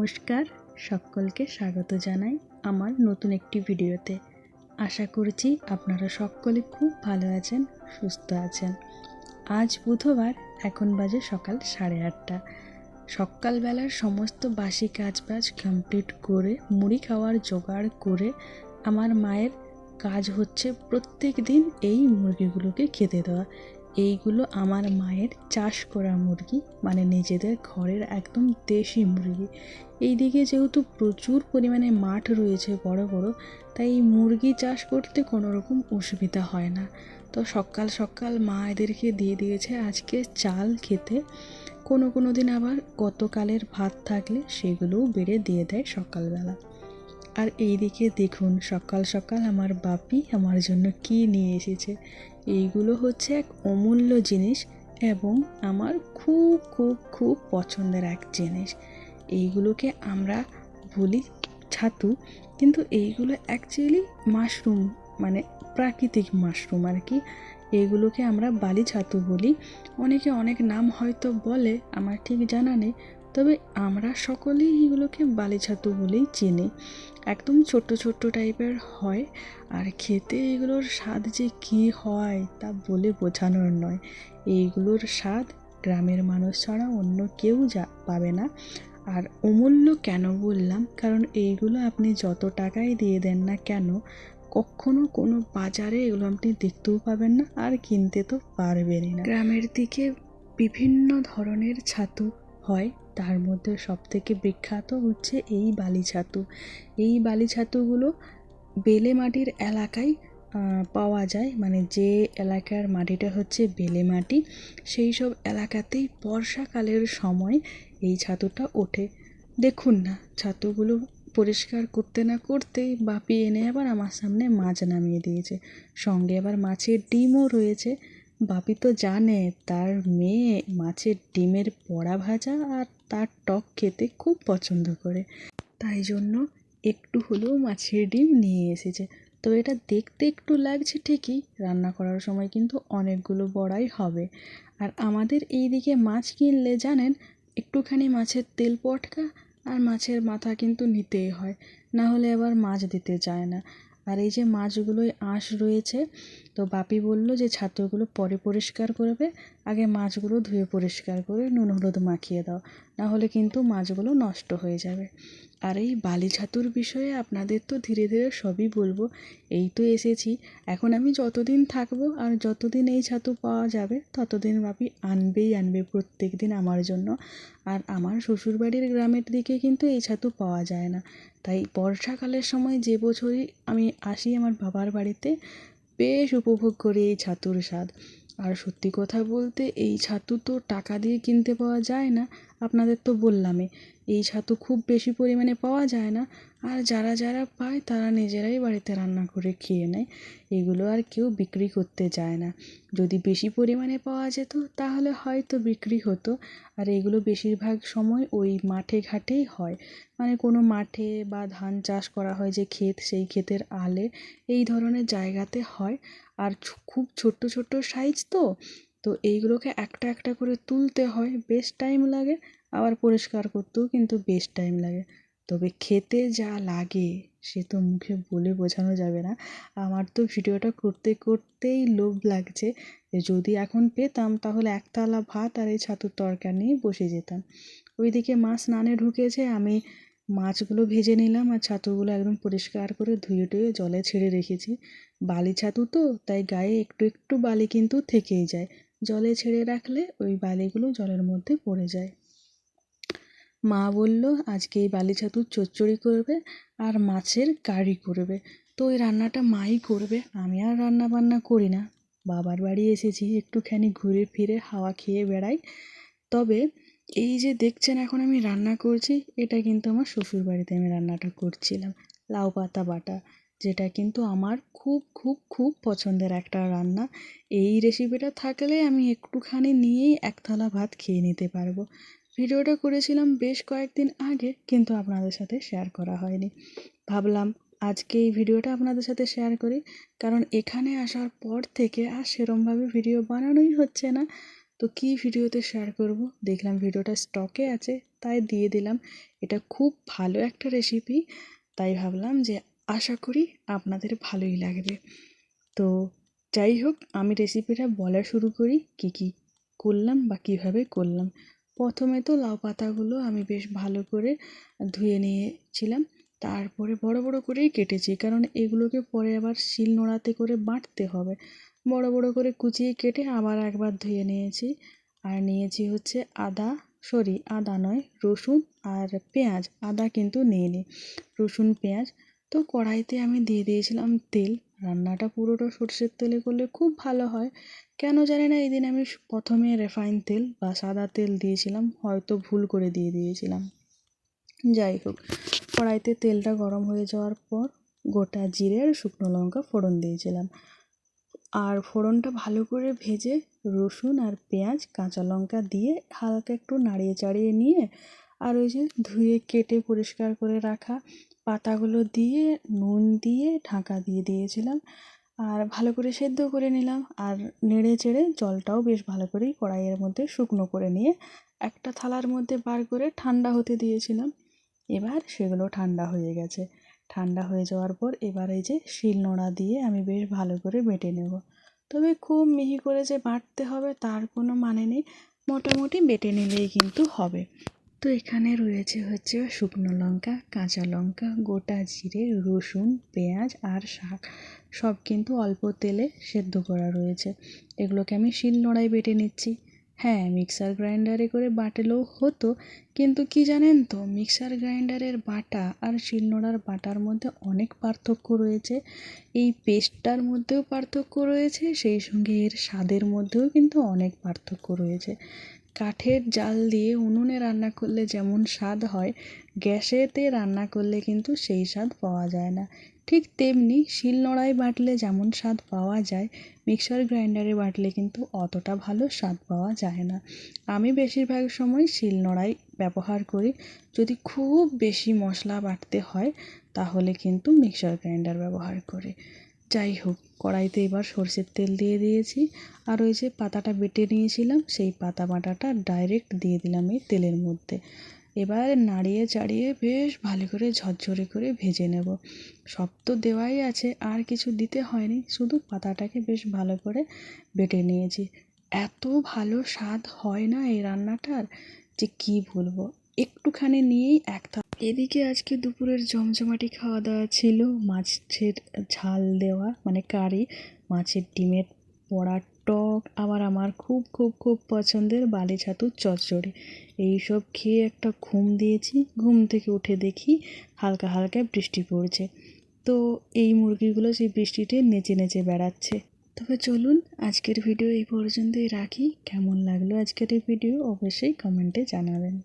নমস্কার, সকলকে স্বাগত জানাই আমার নতুন একটি ভিডিওতে। আশা করছি আপনারা সকলে খুব ভালো আছেন, সুস্থ আছেন। আজ বুধবার, এখন বাজে সকাল 8:30। সকালবেলার সমস্ত বাসি কাজবাজ কমপ্লিট করে মুড়ি খাওয়ার জোগাড় করে আমার মায়ের কাজ হচ্ছে প্রত্যেক দিন এই মুরগিগুলোকে খেতে দেওয়া। এইগুলো আমার মায়ের চাষ করা মুরগি, মানে নিজেদের ঘরের একদম দেশি মুরগি। এইদিকে যেহেতু প্রচুর পরিমাণে মাঠ রয়েছে বড় বড়, তাই মুরগি চাষ করতে কোনো রকম অসুবিধা হয় না। তো সকাল সকাল মা এদেরকে দিয়ে দিয়েছে আজকে চাল খেতে। কোনো দিন আবার গতকালের ভাত থাকলে সেগুলোও বেড়ে দিয়ে দেয় সকালবেলা। আর এইদিকে দেখুন, সকাল সকাল আমার বাপি আমার জন্য কি নিয়ে এসেছে। এইগুলো হচ্ছে এক অমূল্য জিনিস এবং আমার খুব খুব খুব পছন্দের এক জিনিস। এইগুলোকে আমরা বলি ছাতু, কিন্তু এইগুলো অ্যাকচুয়ালি মাশরুম, মানে প্রাকৃতিক মাশরুম আর কি। এইগুলোকে আমরা বালি ছাতু বলি। অনেকে অনেক নাম হয়তো বলে, আমার ঠিক জানা নেই, তবে আমরা সকলেই এগুলোকে বালি ছাতু বলেই চিনি। একদম ছোট্ট ছোট্ট টাইপের হয়, আর খেতে এগুলোর স্বাদ যে কী হয় তা বলে বোঝানোর নয়। এইগুলোর স্বাদ গ্রামের মানুষ ছাড়া অন্য কেউ পাবে না। আর অমূল্য কেন বললাম, কারণ এইগুলো আপনি যত টাকাই দিয়ে দেন না কেন, কখনো কোনো বাজারে এগুলো আপনি দেখতেও পাবেন না, আর কিনতে তো পারবেনই না। গ্রামের দিকে বিভিন্ন ধরনের ছাতু হয়, তার মধ্যে সবথেকে বিখ্যাত হচ্ছে এই বালি ছাতু। এই বালি ছাতুগুলো বেলে মাটির এলাকায় পাওয়া যায়, মানে যে এলাকার মাটিটা হচ্ছে বেলে মাটি, সেই সব এলাকাতেই বর্ষাকালের সময় এই ছাতুটা ওঠে। দেখুন না, ছাতুগুলো পরিষ্কার করতে না করতেই বাপি এনে আবার আমার সামনে মাছ নামিয়ে দিয়েছে, সঙ্গে আবার মাছের ডিমও রয়েছে। বাপি তো জানে তার মেয়ে মাছের ডিমের বড়া ভাজা আর তার টক খেতে খুব পছন্দ করে, তাই জন্য একটু হলেও মাছের ডিম নিয়ে এসেছে। তো এটা দেখতে একটু লাগছে ঠিকই, রান্না করার সময় কিন্তু অনেকগুলো বড়াই হবে। আর আমাদের এই দিকে মাছ কিনলে জানেন, একটুখানি মাছের তেল পটকা আর মাছের মাথা কিন্তু নিতেই হয়, না হলে আবার মাছ দিতে চায় না। আর এই যে মাছগুলোয় আঁশ রয়েছে, তো বাপি বলল যে ছাতুগুলো পরে পরিষ্কার করবে, আগে মাছগুলো ধুয়ে পরিষ্কার করে নুন হলুদ মাখিয়ে দাও, না হলে কিন্তু মাছগুলো নষ্ট হয়ে যাবে। আর এই বালি ছাতুর বিষয়ে আপনাদের তো ধীরে ধীরে সবই বলবো। এই তো এসেছি, এখন আমি যতদিন থাকবো আর যতদিন এই ছাতু পাওয়া যাবে ততদিন বাপি আনবেই আনবে প্রত্যেক দিন আমার জন্য। আর আমার শ্বশুরবাড়ির গ্রামের দিকে কিন্তু এই ছাতু পাওয়া যায় না, তাই বর্ষাকালের সময় যে বছরই আমি আসি আমার বাবার বাড়িতে, বেশ উপভোগ করি এই ছাতুর স্বাদ। আর সত্যি কথা বলতে এই ছাতু তো টাকা দিয়ে কিনতে পাওয়া যায় না, আপনাদের তো বললামই। এই ছাতু খুব বেশি পরিমাণে পাওয়া যায় না, আর যারা যারা পায় তারা নিজেরাই বাড়িতে রান্না করে খেয়ে নেয়। এগুলো আর কেউ বিক্রি করতে যায় না। যদি বেশি পরিমাণে পাওয়া যেত তাহলে হয়তো বিক্রি হতো। আর এগুলো বেশিরভাগ সময় ওই মাঠে ঘাটেই হয়, মানে কোনো মাঠে বা ধান চাষ করা হয় যে ক্ষেত, সেই ক্ষেতের আলে এই ধরনের জায়গাতে হয়। আর খুব ছোট্ট ছোট্ট সাইজ তো, তো এইগুলোকে একটা একটা করে তুলতে হয়, বেশ টাইম লাগে। আবার পরিষ্কার করতেও কিন্তু বেশ টাইম লাগে, তবে খেতে যা লাগে সে তো মুখে বলে বোঝানো যাবে না। আমার তো ভিডিওটা করতে করতেই লোভ লাগছে, যে যদি এখন পেতাম তাহলে এক থালা ভাত আর এই ছাতুর তরকারি নিয়ে বসে যেতাম। ওইদিকে মা স্নানে ঢুকেছে, আমি মাছগুলো ভেজে নিলাম আর ছাতুগুলো একদম পরিষ্কার করে ধুয়ে টুয়ে জলে ছেড়ে রেখেছি। বালি ছাতু তো, তাই গায়ে একটু একটু বালি কিন্তু থেকেই যায়, জলে ছেড়ে রাখলে ওই বালিগুলো জলের মধ্যে পড়ে যায়। মা বলল আজকে এই বালি ছাতুর চচ্চড়ি করবে আর মাছের কারি করবে। তো ওই রান্নাটা মাই করবে, আমি আর রান্না বান্না করি না। বাবার বাড়ি এসেছি, একটুখানি ঘুরে ফিরে হাওয়া খেয়ে বেড়াই। তবে এই যে দেখছেন এখন আমি রান্না করছি, এটা কিন্তু আমার শ্বশুর বাড়িতে আমি রান্নাটা করছিলাম, লাউ পাতা বাটা, যেটা কিন্তু আমার খুব খুব খুব পছন্দের একটা রান্না। এই রেসিপিটা থাকলে আমি একটুখানি নিয়েই এক থালা ভাত খেয়ে নিতে পারবো। ভিডিওটা করেছিলাম বেশ কয়েকদিন আগে, কিন্তু আপনাদের সাথে শেয়ার করা হয়নি। ভাবলাম আজকে এই ভিডিওটা আপনাদের সাথে শেয়ার করি, কারণ এখানে আসার পর থেকে আর সেরমভাবে ভিডিও বানানোই হচ্ছে না। তো কী ভিডিওতে শেয়ার করব, দেখলাম ভিডিওটা স্টকে আছে তাই দিয়ে দিলাম। এটা খুব ভালো একটা রেসিপি, তাই ভাবলাম যে আশা করি আপনাদের ভালোই লাগবে। তো যাই হোক, আমি রেসিপিটা বলা শুরু করি কী কী করলাম বা কীভাবে করলাম। প্রথমে তো লাউ পাতাগুলো আমি বেশ ভালো করে ধুয়ে নিয়েছিলাম, তারপরে বড় বড় করেই কেটেছি, কারণ এগুলোকে পরে আবার শিল নোড়াতে করে বাটতে হবে। বড় বড় করে কুচিয়ে কেটে আবার একবার ধুয়ে নিয়েছি। আর নিয়েছি হচ্ছে আদা নয়, রসুন আর পেঁয়াজ। আদা কিন্তু নিইনি, রসুন পেঁয়াজ। তো কড়াইতে আমি দিয়ে দিয়েছিলাম তেল। রান্নাটা পুরোটা সর্ষের তেলে করলে খুব ভালো হয়। কেন জানি না এই দিন আমি প্রথমে রিফাইন তেল বা সাদা তেল দিয়েছিলাম, হয়তো ভুল করে দিয়ে দিয়েছিলাম। যাই হোক, কড়াইতে তেলটা গরম হয়ে যাওয়ার পর গোটা জিরে আর শুকনো লঙ্কা ফোড়ন দিয়েছিলাম। আর ফোড়নটা ভালো করে ভেজে রসুন আর পেঁয়াজ কাঁচা লঙ্কা দিয়ে হালকা একটু নাড়িয়ে চাড়িয়ে নিয়ে আর ওই যে ধুয়ে কেটে পরিষ্কার করে রাখা পাতাগুলো দিয়ে নুন দিয়ে ঢাকা দিয়ে দিয়েছিলাম। আর ভালো করে সেদ্ধ করে নিলাম, আর নেড়ে চেড়ে জলটাও বেশ ভালো করেই কড়াইয়ের মধ্যে শুকনো করে নিয়ে একটা থালার মধ্যে বার করে ঠান্ডা হতে দিয়েছিলাম। এবার সেগুলো ঠান্ডা হয়ে গেছে। ঠান্ডা হয়ে যাওয়ার পর এবার এই যে শিলনোড়া দিয়ে আমি বেশ ভালো করে বেটে নেব। তবে খুব মিহি করে যে বাটতে হবে তার কোনো মানে নেই, মোটামুটি বেটে নিলেই কিন্তু হবে। তো এখানে রয়েছে হচ্ছে শুকনো লঙ্কা, কাঁচা লঙ্কা, গোটা জিরে, রসুন, পেঁয়াজ আর শাক, সব কিন্তু অল্প তেলে সেদ্ধ করা রয়েছে। এগুলোকে আমি শিলনোড়ায় বেটে নিচ্ছি। হ্যাঁ, মিক্সার গ্রাইন্ডারে করে বাটলেও হতো, কিন্তু কি জানেন তো, মিক্সার গ্রাইন্ডারের বাটা আর শিলনোড়ার বাটার মধ্যে অনেক পার্থক্য রয়েছে। এই পেস্টটার মধ্যেও পার্থক্য রয়েছে, সেই সঙ্গে এর স্বাদের মধ্যেও কিন্তু অনেক পার্থক্য রয়েছে। কাঠের জাল দিয়ে উনুনে রান্না করলে যেমন স্বাদ হয়, গ্যাসেতে রান্না করলে কিন্তু সেই স্বাদ পাওয়া যায় না। ঠিক তেমনি শিলনোড়ায় বাটলে যেমন স্বাদ পাওয়া যায়, মিক্সার গ্রাইন্ডারে বাটলে কিন্তু অতটা ভালো স্বাদ পাওয়া যায় না। আমি বেশিরভাগ সময় শিলনোড়াই ব্যবহার করি। যদি খুব বেশি মশলা বাটতে হয় তাহলে কিন্তু মিক্সার গ্রাইন্ডার ব্যবহার করি। যাই হোক, কড়াইতে এবার সরষের তেল দিয়ে দিয়েছি, আর ওই যে পাতাটা বেটে নিয়েছিলাম সেই পাতা বাটাটা ডাইরেক্ট দিয়ে দিলাম এই তেলের মধ্যে। এবার নাড়িয়ে চাড়িয়ে বেশ ভালো করে ঝরঝরে করে ভেজে নেব। সব তো দেওয়াই আছে, আর কিছু দিতে হয়নি, শুধু পাতাটাকে বেশ ভালো করে বেটে নিয়েছি। এত ভালো স্বাদ হয় না এই রান্নাটার, যে কি বলবো। একটুখানি নিয়েই এদিকে আজকে দুপুরের জমজমাটি খাওয়া দাওয়া ছিল। মাছের ঝাল দেওয়া মানে কারি, মাছের ডিমের বড়া, টক, আবার আমার খুব খুব খুব পছন্দের বালি ছাতুর চচ্চড়ি। এইসব খেয়ে একটা ঘুম দিয়েছি। ঘুম থেকে উঠে দেখি হালকা হালকা বৃষ্টি পড়ছে। তো এই মুরগিগুলো সেই বৃষ্টিতে নেচে নেচে বেড়াচ্ছে। তবে চলুন, আজকের ভিডিও এই পর্যন্তই রাখি। কেমন লাগলো আজকের এই ভিডিও অবশ্যই কমেন্টে জানাবেন।